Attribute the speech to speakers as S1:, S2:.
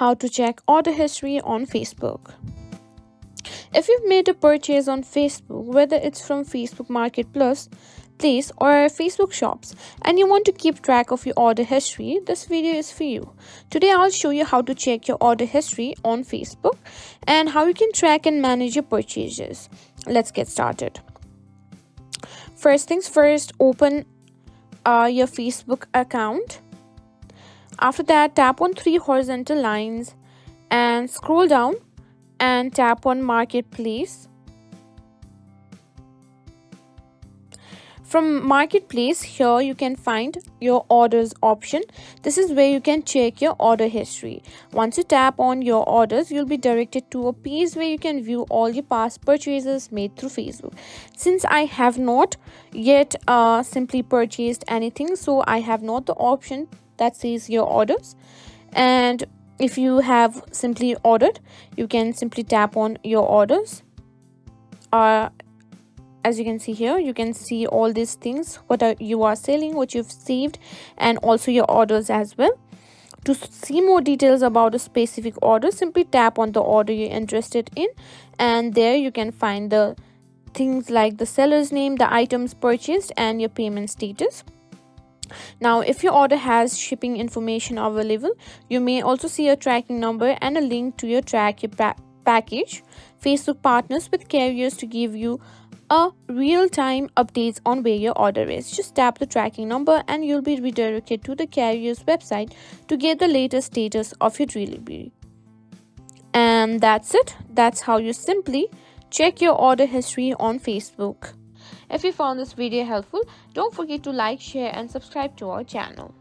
S1: how to check order history on Facebook. If you've made a purchase on Facebook, whether it's from Facebook Marketplace Place or Facebook Shops, and you want to keep track of your order history, this video is for you. Today I'll show you how to check your order history on Facebook and how you can track and manage your purchases. Let's get started. First things first, open your Facebook account. After that, tap on three horizontal lines and scroll down and tap on Marketplace. From Marketplace, here you can find your orders option. This is where you can check your order history. Once you tap on your orders, you'll be directed to a page where you can view all your past purchases made through Facebook. Since I have not yet simply purchased anything, so I have not the option that says your orders. And if you have simply ordered, you can simply tap on your orders. As you can see here, you can see all these things, you are selling, what you've saved, and also your orders as well. To see more details about a specific order, simply tap on the order you're interested in, and there you can find the things like the seller's name, the items purchased, and your payment status. Now, if your order has shipping information available, you may also see a tracking number and a link to your package. Facebook partners with carriers to give you a real-time updates on where your order is. Just tap the tracking number and you'll be redirected to the carrier's website to get the latest status of your delivery. And that's it. That's how you simply check your order history on Facebook. If you found this video helpful, don't forget to like, share, and subscribe to our channel.